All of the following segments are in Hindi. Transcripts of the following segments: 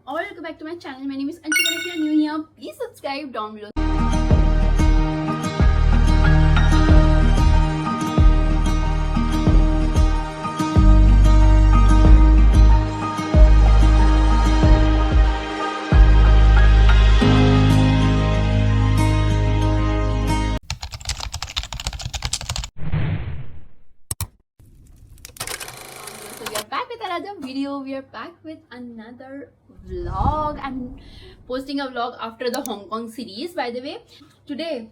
or welcome back to my channel. My name is Anshika. If you are new here, please subscribe down below. Video. We are back with another vlog. I'm posting a vlog after the Hong Kong series. By the way, today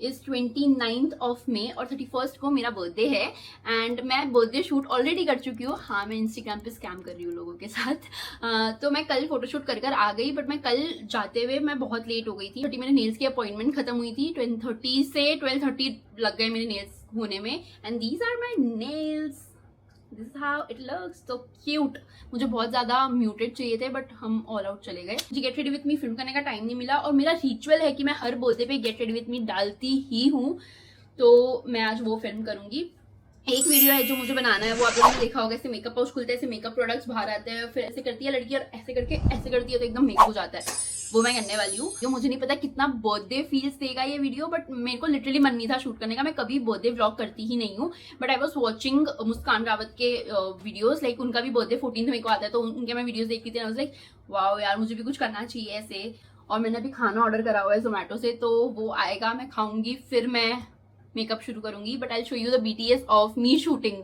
is 29th of May और 31st को मेरा बर्थडे है एंड मैं बर्थडे शूट ऑलरेडी कर चुकी हूँ. हाँ, मैं इंस्टाग्राम पे स्कैम कर रही हूँ लोगों के साथ. तो मैं कल फोटोशूट कर आ गई, बट मैं कल जाते हुए मैं बहुत लेट हो गई थी. मेरे नेल्स की अपॉइंटमेंट खत्म हुई थी. 10:30 से 12:30 लग गए मेरे नेल्स होने में and these are my nails. This is how it looks, so cute. मुझे बहुत ज्यादा म्यूटेड चाहिए थे बट हम ऑल आउट चले गए. मुझे get ready with me film करने का टाइम नहीं मिला और मेरा रिचुअल है कि मैं हर बर्थडे पे गेट रेडी विथ मी डालती ही हूँ, तो मैं आज वो फिल्म करूंगी. एक वीडियो है जो मुझे बनाना है, वो आप लोगों ने देखा होगा. ऐसे मेकअप पाउच खुलते हैं, ऐसे मेकअप प्रोडक्ट्स बाहर आते हैं, फिर ऐसे करती है लड़की और ऐसे करके ऐसे करती है तो एकदम मेकअप हो जाता है. वो मैं करने वाली हूँ. जो मुझे नहीं पता कितना बर्थडे फील्स देगा ये वीडियो, बट मेरे को लिटरली मन नहीं था शूट करने का. मैं कभी बर्थडे व्लॉग करती ही नहीं हूँ, बट आई वॉज वॉचिंग मुस्कान रावत के वीडियोस. लाइक उनका भी बर्थडे 14 मई को आता है, तो उनके मैं वीडियोस देखती थी. लाइक वाओ यार, मुझे भी कुछ करना चाहिए ऐसे. और मैंने अभी खाना ऑर्डर करा हुआ है जोमेटो से, तो वो आएगा, मैं खाऊंगी, फिर मैं मेकअप शुरू करूंगी. But I show you the BTS of me shooting.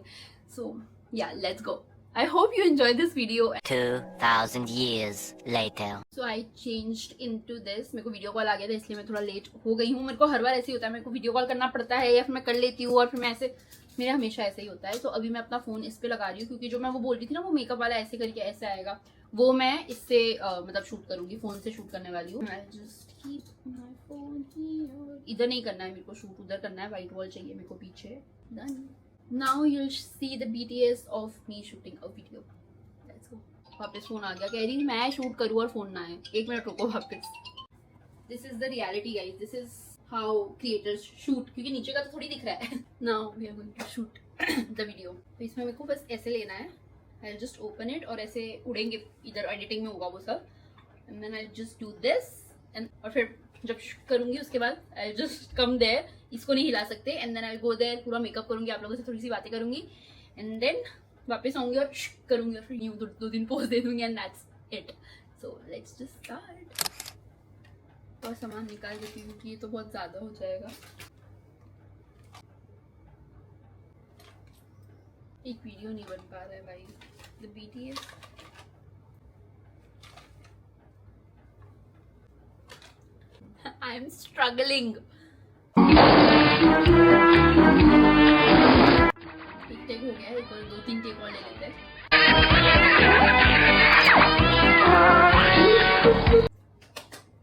So ya, let's go. I hope you enjoyed this video. 2000 years later. So I changed into this. मेरे को वीडियो कॉल आ गया था इसलिए मैं थोड़ा लेट हो गई हूँ. मेरे को हर बार ऐसे ही होता है, मेरे को वीडियो कॉल करना पड़ता है या फिर मैं कर लेती हूँ और फिर मैं ऐसे, मेरे हमेशा ऐसे ही होता है. तो अभी मैं अपना फोन इस पे लगा रही हूँ क्योंकि जो मैं वो बोल रही थी ना, वो मेकअप वाला ऐसे करके ऐसे आएगा, वो मैं इससे मतलब शूट करूंगी, फोन से शूट करने वाली हूँ. इधर नहीं करना है मेरे को शूट, उधर करना है. व्हाइट वॉल चाहिए मेरे को पीछे. Done. Now you'll see the BTS of me shooting a video. Let's go. वापस फोन आ गया. कह रही मैं शूट करूँ और फोन ना आए. एक मिनट रुको वापस. This is the reality guys. This is how creators shoot. क्योंकि नीचे का तो थोड़ी दिख रहा है. Now we are going to shoot the video. तो इसमें मेरे को बस ऐसे लेना है. I'll just open it और ऐसे उड़ेंगे. इधर एडिटिंग में होगा वो सब. And then I'll just do this. और फिर जब करूंगी उसके बाद I'll just come there. इसको नहीं हिला सकते. And then I go there, पूरा मेकअप करूंगी, आप लोगों से थोड़ी सी बातें करूंगी एंड देन वापस आऊंगी और करूंगी और फिर यूं दो दिन पोज दे दूंगी and that's it. So let's just start. और सामान निकाल देती हूँ कि ये तो बहुत ज्यादा हो जाएगा. एक वीडियो नहीं बन पा रहा है भाई. The BTS I am struggling. एक टेक हो गया है, एक और 2-3 टेक और ले लेते हैं.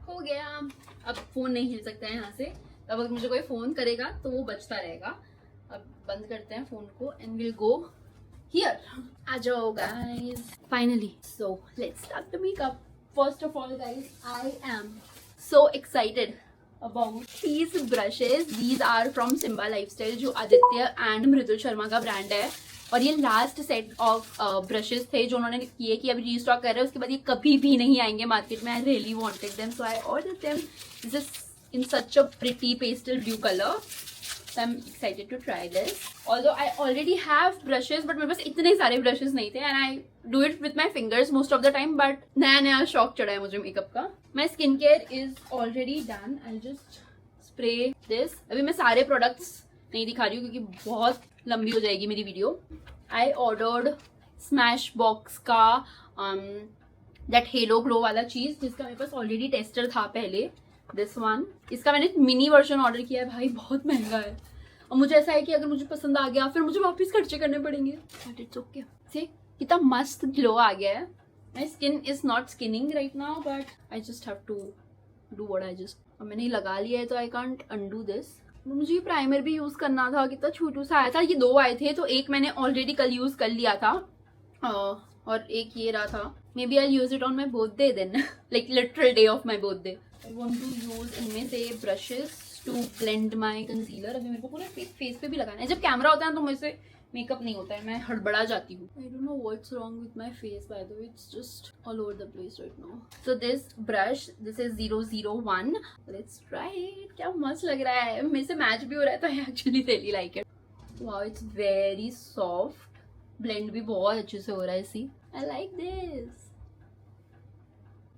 हो गया. अब फोन नहीं हिल सकता है यहाँ से. अब अगर मुझे कोई फोन करेगा तो वो बजता रहेगा. अब बंद करते हैं फोन को एंड विल गो हियर. आ जाओ guys. Finally. So let's start the makeup. First of all guys, I am so excited about these brushes. These are from Simba Lifestyle, जो आदित्य एंड मृदुल शर्मा का ब्रांड है. और ये लास्ट सेट ऑफ ब्रशेस थे जो उन्होंने किए कि अभी रीस्टॉक कर रहे हैं, उसके बाद ये कभी भी नहीं आएंगे मार्केट में. I really wanted them, so I ordered them. This is in such a pretty pastel blue colour. So I'm excited to try this. Although I already have brushes, but मेरे पास इतने सारे brushes नहीं थे and I do it with my fingers most of the time. But नया शौक चढ़ा है मुझे मेकअप का. My skincare is already done. I'll just spray this. अभी मैं सारे products नहीं दिखा रही हूँ क्योंकि बहुत लंबी हो जाएगी मेरी वीडियो. I ordered Smashbox का that Halo Glow वाला चीज, जिसका मेरे पास ऑलरेडी टेस्टर था पहले. This one. इसका मैंने मिनी वर्जन ऑर्डर किया है भाई, बहुत महंगा है. और मुझे ऐसा है कि अगर मुझे पसंद आ गया फिर मुझे वापस खर्चे करने पड़ेंगे. But it's okay. से कितना मस्त ग्लो आ गया है. My skin is not skinning right now, but I just have to do what I just. अब मैंने लगा लिया है तो आई कांट अनडू दिस. मुझे ये प्राइमर भी यूज करना था. कितना छोटू सा आया था. ये 2 आए थे, तो एक मैंने ऑलरेडी कल यूज कर लिया था और एक ये रहा था. Maybe I use it on my birthday then, like literal day of my birthday. I want to use इनमें से brushes to blend my concealer. अभी मेरे को पूरा फेस पे भी लगाना है. जब कैमरा होता है तो मुझसे मेकअप नहीं होता है, मैं हड़बड़ा जाती हूँ. I don't know what's wrong with my face by the way, it's just all over the place right now. So this brush, this is 001. Let's try it. क्या मस्त लग रहा है, मेरे से मैच भी हो रहा है, तो I actually really like it. Wow, it's very soft. Blend भी बहुत अच्छे से हो रहा है इसी. I like this.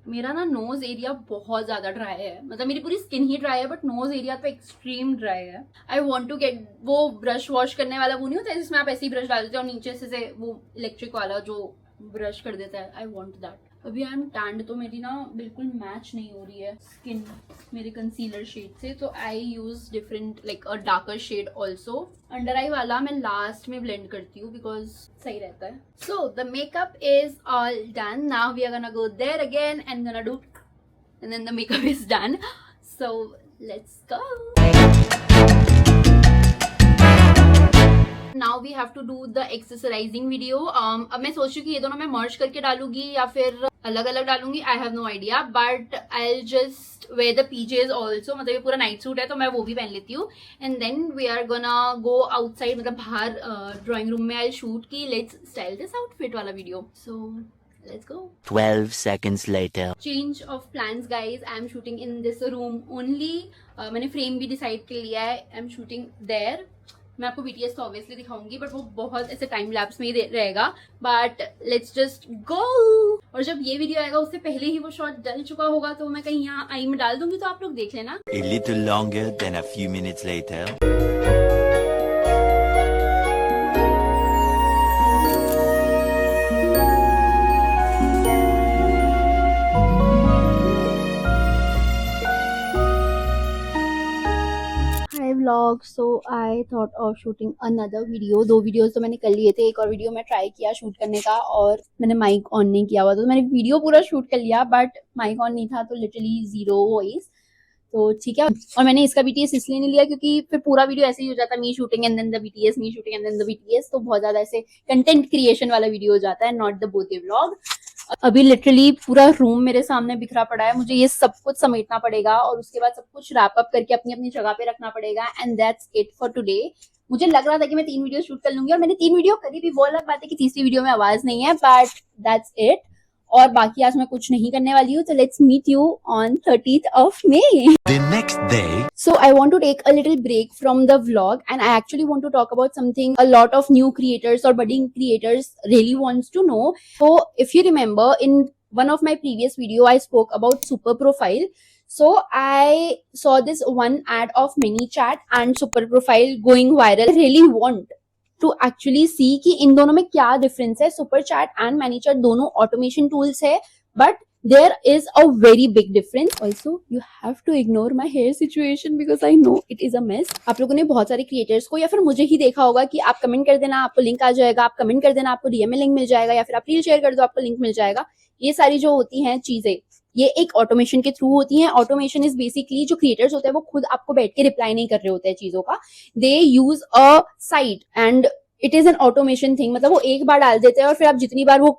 मेरा ना नोज एरिया बहुत ज्यादा ड्राई है, मतलब मेरी पूरी स्किन ही ड्राई है बट नोज एरिया तो एक्सट्रीम ड्राई है. आई वॉन्ट टू गेट वो ब्रश वॉश करने वाला वो नहीं होता है जिसमें आप ऐसे ही ब्रश डाल देते हो और नीचे से वो इलेक्ट्रिक वाला जो ब्रश कर देता है. I want that. अभी आई एम टैंड तो मेरी ना बिल्कुल मैच नहीं हो रही है स्किन मेरे कंसीलर शेड से, तो I use different like a darker shade also. Under eye वाला मैं लास्ट में ब्लेंड करती हूँ बिकॉज सही रहता है. So the makeup is all done. Now we are gonna go there again and gonna do and then the makeup is done. So let's go. Now we have to do the accessorizing video. अब मैं सोच रही हूँ कि ये दोनों मैं मर्ज करके डालूंगी या फिर अलग अलग डालूंगी. I have no idea, but I'll just wear the PJs also. मतलब ये पूरा नाइट सूट है तो मैं वो भी पहन लेती हूँ. And then we are gonna go outside, मतलब बाहर ड्राइंग रूम में I'll shoot की let's style this outfit वाला video. So let's go. 12 seconds later. Change of plans guys. I am shooting in this room only. मैंने फ्रेम भी डिसाइड कर लिया है. I am shooting there. मैं आपको BTS तो ऑब्वियसली दिखाऊंगी बट वो बहुत ऐसे टाइम लैप्स में ही रहेगा. But let's just go. और जब ये वीडियो आएगा उससे पहले ही वो शॉट डल चुका होगा तो मैं कहीं यहाँ आई में डाल दूंगी, तो आप लोग देख लेना. A little longer than a few minutes later. vlog. So I thought of shooting another video. 2 videos तो मैंने कर लिए थे. एक और वीडियो मैं ट्राई किया शूट करने का और मैंने माइक ऑन नहीं किया हुआ, तो मैंने वीडियो पूरा शूट कर लिया बट माइक ऑन नहीं था तो लिटरली 0 वॉइस. तो ठीक है. और मैंने इसका BTS इसलिए नहीं लिया क्योंकि फिर पूरा वीडियो ऐसे ही हो जाता है me shooting and then the BTS, me shooting and then the BTS. तो बहुत ज्यादा ऐसे कंटेंट क्रिएशन वाला वीडियो हो जाता है, नॉट द बोथ व्लॉग. अभी लिटरली पूरा रूम मेरे सामने बिखरा पड़ा है. मुझे ये सब कुछ समेटना पड़ेगा और उसके बाद सब कुछ रैप अप करके अपनी अपनी जगह पे रखना पड़ेगा. And that's it for today. मुझे लग रहा था कि मैं 3 वीडियो शूट कर लूंगी और मैंने 3 वीडियो करी भी. वो अलग बात है कि तीसरी वीडियो में आवाज नहीं है बट दैट्स इट. और बाकी आज मैं कुछ नहीं करने वाली हूँ. तो let's meet you on 30th of May. The next day. So I want to take a little break from the vlog and I actually want to talk about something a lot of new creators or budding creators really wants to know. So if you remember in one of my previous video I spoke about Super Profile. So I saw this one ad of ManyChat and Super Profile going viral. I really want to actually see कि इन दोनों में क्या डिफरेंस है. सुपर चैट एंड मैनीचैट दोनों ऑटोमेशन टूल्स है but there is a very big difference. Also you have to ignore my hair situation because I know it is a mess. आप लोगों ने बहुत सारे क्रिएटर्स को या फिर मुझे ही देखा होगा कि आप कमेंट कर देना आपको लिंक आ जाएगा, आप कमेंट कर देना आपको DM में लिंक मिल जाएगा, या फिर आप रील शेयर कर दो आपको लिंक मिल जाएगा. ये सारी जो होती हैं चीजें ये एक ऑटोमेशन के थ्रू होती हैं. ऑटोमेशन इज बेसिकली जो क्रिएटर्स होते हैं वो खुद आपको बैठ के रिप्लाई नहीं कर रहे होते हैं चीजों का. They use a site and it is an automation thing. मतलब वो एक बार डाल देते हैं और फिर आप जितनी बार वो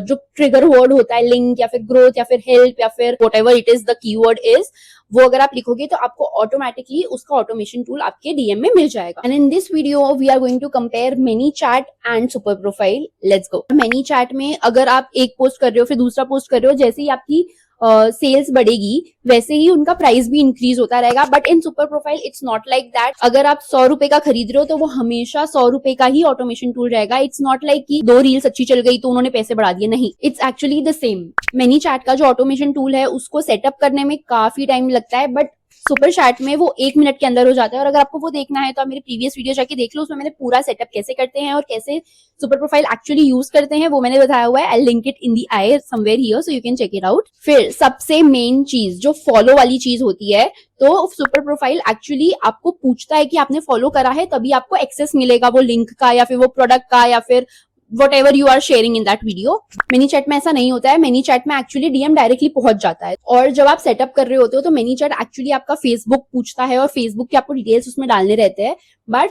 जो ट्रिगर वर्ड होता है लिंक या फिर ग्रोथ या फिर हेल्प या फिर what ever it is the keyword is, वो अगर आप लिखोगे तो आपको ऑटोमेटिकली उसका ऑटोमेशन टूल आपके DM में मिल जाएगा. And in this video we are going to compare ManyChat and super profile. Let's go. ManyChat में अगर आप एक पोस्ट कर रहे हो फिर दूसरा पोस्ट कर रहे हो, जैसे ही आपकी सेल्स बढ़ेगी वैसे ही उनका प्राइस भी इंक्रीज होता रहेगा. But in super profile it's not like that. अगर आप 100 रुपए का खरीद रहे हो तो वो हमेशा 100 रुपए का ही ऑटोमेशन टूल रहेगा. इट्स नॉट लाइक कि 2 रील्स अच्छी चल गई तो उन्होंने पैसे बढ़ा दिए. नहीं, it's actually the same. ManyChat का जो ऑटोमेशन टूल है उसको सेटअप करने में काफी टाइम लगता है बट सुपर चैट में वो 1 मिनट के अंदर हो जाता है. और अगर आपको वो देखना है तो आप मेरे प्रीवियस वीडियो जाके देख लो, उसमें मैंने पूरा सेटअप कैसे करते हैं और कैसे सुपर प्रोफाइल एक्चुअली यूज करते हैं वो मैंने बताया हुआ है. I link it in the I somewhere here so you can check it out. फिर सबसे मेन चीज जो फॉलो वाली चीज होती है, तो सुपर प्रोफाइल एक्चुअली आपको पूछता है कि आपने फॉलो करा है तभी आपको एक्सेस मिलेगा वो लिंक का या फिर वो प्रोडक्ट का या फिर whatever you are sharing in that video. ManyChat में ऐसा नहीं होता है. ManyChat में एक्चुअली DM डायरेक्टली पहुंच जाता है. और जब आप सेटअप कर रहे होते हो तो ManyChat एक्चुअली आपका फेसबुक पूछता है और फेसबुक के आपको डिटेल्स उसमें डालने रहते हैं. बट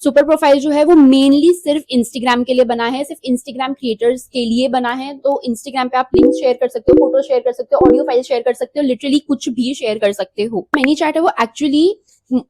सुपर प्रोफाइल जो है वो मेनली सिर्फ इंस्टाग्राम के लिए बना है, सिर्फ इंस्टाग्राम क्रिएटर्स के लिए बना है. तो इंस्टाग्राम पे आप लिंक शेयर कर सकते हो, फोटो शेयर कर सकते हो, ऑडियो फाइल शेयर कर सकते हो, लिटरली कुछ भी शेयर कर सकते हो. ManyChat है वो एक्चुअली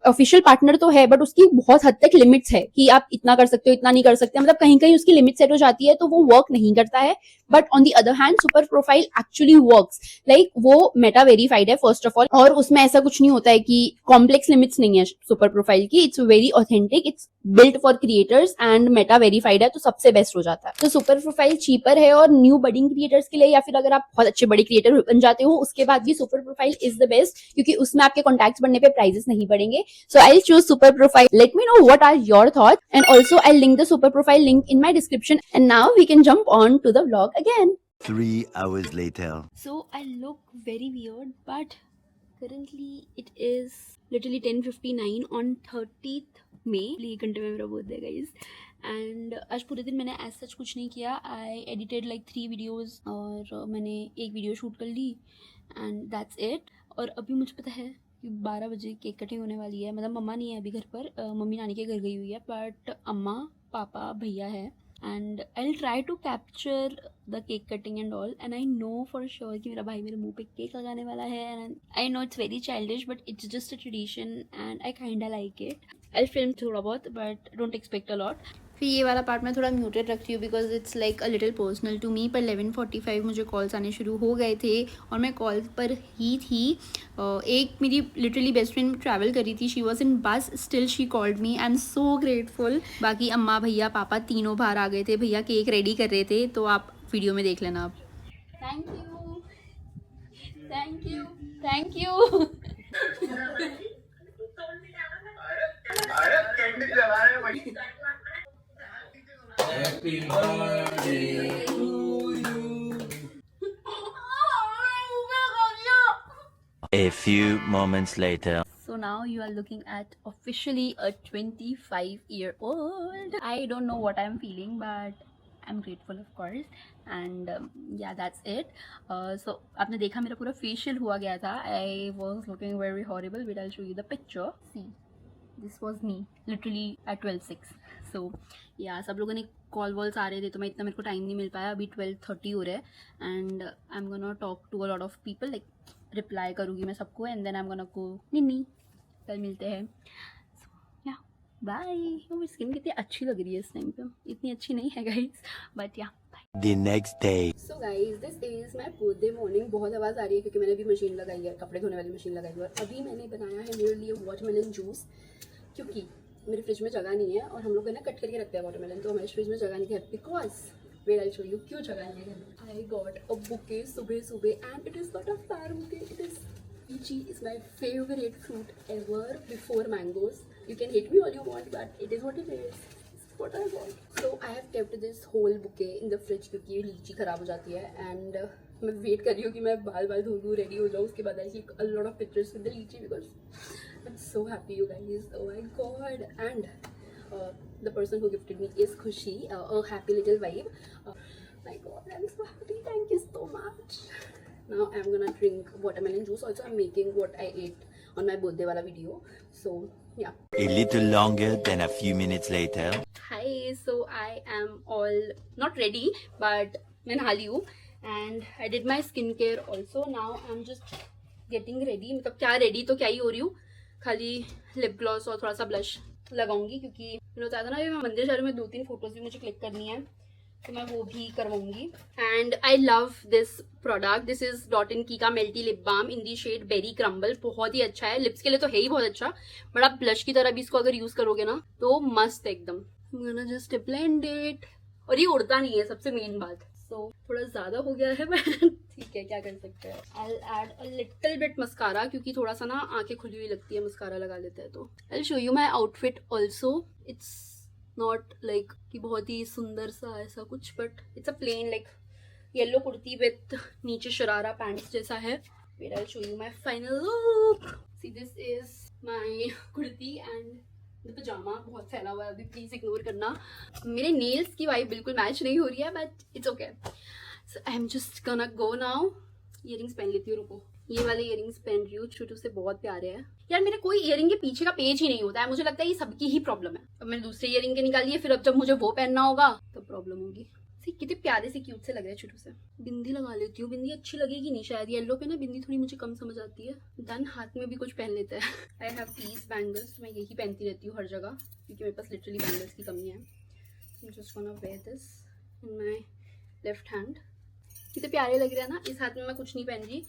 ऑफिशियल पार्टनर तो है बट उसकी बहुत हद तक लिमिट्स है कि आप इतना कर सकते हो, इतना नहीं कर सकते, मतलब कहीं कहीं उसकी लिमिट सेट हो जाती है तो वो वर्क नहीं करता है. But on the other hand super profile actually works. Like वो मेटा वेरीफाइड है फर्स्ट ऑफ ऑल, और उसमें ऐसा कुछ नहीं होता है कि कॉम्प्लेक्स लिमिट्स नहीं है सुपर प्रोफाइल की. It's very authentic, it's built for creators and Meta verified है तो सबसे बेस्ट हो जाता है. तो सुपर प्रोफाइल चीपर है और न्यू बडिंग क्रिएटर्स के लिए, या फिर अगर आप बहुत अच्छे बड़े क्रिएटर बन जाते हो उसके बाद भी super profile is the best, क्योंकि उसमें आपके कॉन्टैक्ट्स बढ़ने पे प्राइजेस नहीं बढ़ेंगे. So I will choose super profile. Let me know what are your thoughts and also I link the super profile link in my description. And now we can jump on to the vlog again. 3 hours later. So I look very weird, but currently it is literally 10:59 on 30th May. एक घंटे में मेरा बर्थडे गाइस. एंड आज पूरे दिन मैंने ऐसा सच कुछ नहीं किया. आई एडिटेड लाइक 3 वीडियोज़ और मैंने एक वीडियो शूट कर ली एंड दैट्स इट. और अभी मुझे पता है कि 12 बजे केक कटिंग होने वाली है. मतलब मम्मा नहीं है अभी घर पर, मम्मी नानी के घर गई हुई है, बट अम्मा पापा भैया है. And I'll try to capture the cake cutting and all, and I know for sure कि मेरा भाई मेरे मुंह पे केक लगाने वाला है. And I know it's very childish but it's just a tradition and I kinda like it. I'll film थोड़ा बहुत but don't expect a lot. फिर ये वाला पार्ट मैं थोड़ा म्यूटेड रखती हूँ because it's like a little personal to me. पर 11:45 मुझे कॉल्स आने शुरू हो गए थे और मैं कॉल पर ही थी. एक मेरी लिटरली बेस्ट फ्रेंड ट्रैवल करी थी, शी वॉज इन बस, still she called me. I am so grateful. बाकी अम्मा भैया पापा तीनों बाहर आ गए थे. भैया केक रेडी कर रहे थे तो आप वीडियो में देख लेना आप. Thank you thank you thank you. Happy birthday to you. A few moments later. So now you are looking at officially a 25-year-old. I don't know what I'm feeling but I'm grateful of course. And yeah, that's it. So आपने देखा मेरा पूरा facial हुआ गया था. I was looking very horrible but I'll show you the picture. See, this was me literally at 12:06. So yeah, सब लोगों ने कॉल वॉल्स आ रहे थे तो मैं इतना मेरे को टाइम नहीं मिल पाया. अभी 12:30 हो रहा है and I am gonna talk to a lot of people, like reply करूँगी मैं सबको and then I am gonna go निन्नी. कल मिलते हैं. या बाय. मेरी स्किन कितनी अच्छी लग रही है इस टाइम पे. इतनी अच्छी नहीं है guys but yeah bye. The next day. So guys this is my birthday morning. बहुत आवाज़ आ रही है क्योंकि मैंने अभी मशीन लगाई है, कपड़े धोने वाली मशीन लगाई है. और अभी मैंने बनाया है मेरे लिए वाटरमेलन जूस क्योंकि मेरे फ्रिज में जगह नहीं है और हम लोग है ना कट करके रखते हैं वाटरमेलन, तो हमारे फ्रिज में जगह नहीं है because wait I show you क्यों जगह नहीं है. आई गॉट अ बुके सुबह and it is not a flower bouquet, it is lychee. Is my favorite fruit ever before mangoes. You can hate me all you want but it is what it is. It's what I want. So I have kept this whole bouquet in the fridge क्योंकि ये लीची ख़राब हो जाती है एंड मैं वेट कर रही हूँ कि मैं बाल धो लूँ, रेडी हो जाऊँ. उसके बाद आई सी a lot of pictures with the lychee because I'm so happy you guys. Oh my god. And the person who gifted me is Khushi, a happy little vibe. My god, I'm so happy. Thank you so much. Now I'm gonna drink watermelon juice. Also I'm making what I ate on my birthday wala video. So yeah. A little longer than a few minutes later. Hi. So I am all not ready but मैं नहा ली हूँ and I did my skincare also. Now I'm just getting ready. मतलब क्या ready तो क्या ही हो रही हूँ, खाली लिप ग्लॉस और थोड़ा सा ब्लश लगाऊंगी क्योंकि मैंने बताया था ना मैं मंदिर शहर में 2-3 फोटोज भी मुझे क्लिक करनी है तो मैं वो भी करवाऊंगी. And I love this product. This is Dot and Key का melty lip balm in the shade berry crumble. बहुत ही अच्छा है, लिप्स के लिए तो है ही बहुत अच्छा बट आप ब्लश की तरह भी इसको अगर यूज करोगे ना तो मस्त एकदम. Just blend it. और ये उड़ता नहीं है सबसे मेन बात. सो थोड़ा ज्यादा हो गया है बट ठीक है क्या कर सकते हैं. I add a little bit mascara क्योंकि थोड़ा सा ना आंखें खुली हुई लगती है मस्कारा लगा लेते हैं. तो I show you my outfit also. It's not like कि बहुत ही सुंदर सा ऐसा कुछ but it's a plain like yellow kurti with नीचे शरारा पैंट्स जैसा है. फिर I show you my final look. See this is my kurti and the pajama. बहुत फैला हुआ है अभी, प्लीज इग्नोर करना. मेरे नेल्स की वाइब बिल्कुल मैच नहीं हो रही है but it's okay. So I am just gonna go now. Earrings पहन लेती हूँ, रुको. ये वाले ईयरिंग्स पहन रही हूँ, छोटू से बहुत प्यारे हैं यार. मेरे कोई ईयरिंग के पीछे का पेज ही नहीं होता है, मुझे लगता है ये सबकी ही प्रॉब्लम है. अब मैंने दूसरे ईयरिंग के निकाली है, फिर अब जब मुझे वो पहनना होगा तो प्रॉब्लम होगी. सी कितने प्यारे से क्यूट से लग रहे हैं शुरू से। बिंदी लगा लेती हूँ, बिंदी अच्छी लगेगी नहीं शायद, येलो पे ना बिंदी थोड़ी मुझे कम समझ आती है। डन, हाथ में भी कुछ पहन लेते हैं। आई हैव दीज बैंगल्स, मैं यही पहनती रहती हूँ हर जगह क्योंकि मेरे पास लिटरली बैंगल्स की कमी है। I'm just gonna wear this in my left hand। कितने प्यारे लग रहे हैं ना। इस हाथ में मैं कुछ नहीं पहन रही,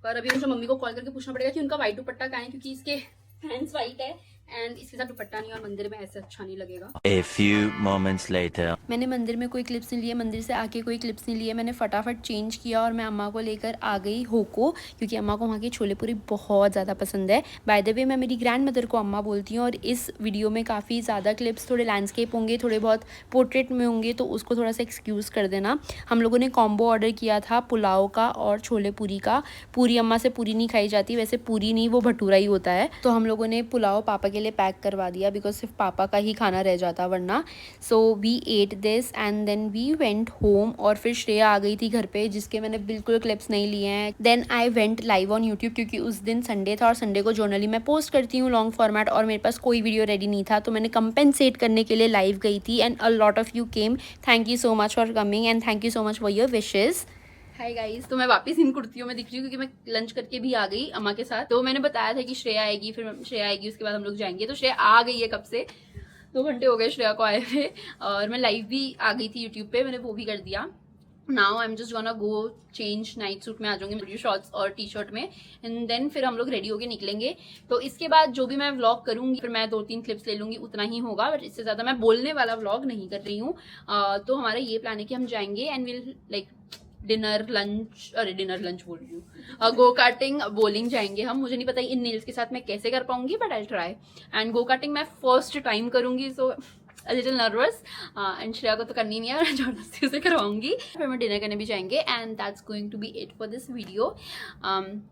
पर अभी मुझे मम्मी को कॉल करके पूछना पड़ेगा कि उनका वाइट दुपट्टा कहाँ है, क्योंकि इसके हैंड्स वाइट है एंड इसके साथ दुपट्टा नहीं, और मंदिर में ऐसे अच्छा नहीं लगेगा। A few moments later. मैंने मंदिर में कोई क्लिप्स नहीं लिए, मंदिर से आके कोई क्लिप्स नहीं लिए, मैंने फटाफट चेंज किया और मैं अम्मा को लेकर आ गई होको, क्योंकि अम्मा को वहाँ की छोले पूरी बहुत ज़्यादा पसंद है। बाय द वे मैं मेरी ग्रैंड मदर को अम्मा बोलती हूँ, और इस वीडियो में काफ़ी ज़्यादा क्लिप्स थोड़े लैंडस्केप होंगे, थोड़े बहुत पोर्ट्रेट में होंगे, तो उसको थोड़ा सा एक्सक्यूज़ कर देना। हम लोगों ने कॉम्बो ऑर्डर किया था पुलाव का और छोले पूरी का। पूरी अम्मा से पूरी नहीं खाई जाती, वैसे पूरी नहीं वो भटूरा ही होता है, तो हम लोगों ने पुलाव पापा के लिए पैक करवा दिया बिकॉज सिर्फ पापा का ही खाना रह जाता वरना। So we ate this and then we went home, और फिर श्रेया आ गई थी घर पे जिसके मैंने बिल्कुल क्लिप्स नहीं लिए हैं। Then I went live on YouTube क्योंकि उस दिन संडे था और संडे को जर्नली मैं पोस्ट करती हूँ लॉन्ग फॉर्मेट, और मेरे पास कोई वीडियो रेडी नहीं था, तो मैंने कंपेंसेट करने के लिए लाइव गई थी and a lot of you came. Thank you so much for coming and thank you so much for your wishes. Hi guys, तो मैं वापस इन कुर्तियों में दिख रही हूँ क्योंकि मैं लंच करके भी आ गई अम्मा के साथ। तो मैंने बताया था कि श्रेया आएगी, फिर श्रेया आएगी उसके बाद हम लोग जाएंगे, तो श्रेया आ गई है कब से, 2 घंटे हो गए श्रेया को आए हुए, और मैं लाइव भी आ गई थी यूट्यूब पे, मैंने वो भी कर दिया। Now I am just gonna go change, night suit में आ जाऊंगी मेरी शॉर्ट्स और टी शर्ट में, एंड देन फिर हम लोग रेडी होके निकलेंगे। तो इसके बाद जो भी मैं व्लॉग करूंगी फिर मैं 2-3 क्लिप्स ले लूंगी, उतना ही होगा, बट इससे ज्यादा मैं बोलने वाला व्लॉग नहीं कर रही हूँ। तो हमारा ये प्लान है कि हम जाएंगे and will like dinner lunch बोल रही हूँ, गो कार्टिंग बोलिंग जाएंगे हम। मुझे नहीं पता इन नेल्स के साथ मैं कैसे कर पाऊंगी, but I try. And go karting मैं फर्स्ट टाइम करूंगी, so a little nervous, and Shreya को तो करनी नहीं है, जबरदस्ती से करवाऊंगी। फिर मैं डिनर करने भी जाएंगे, and that's going to be it for this video.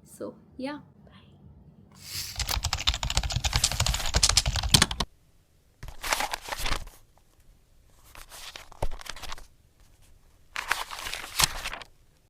So ya bye.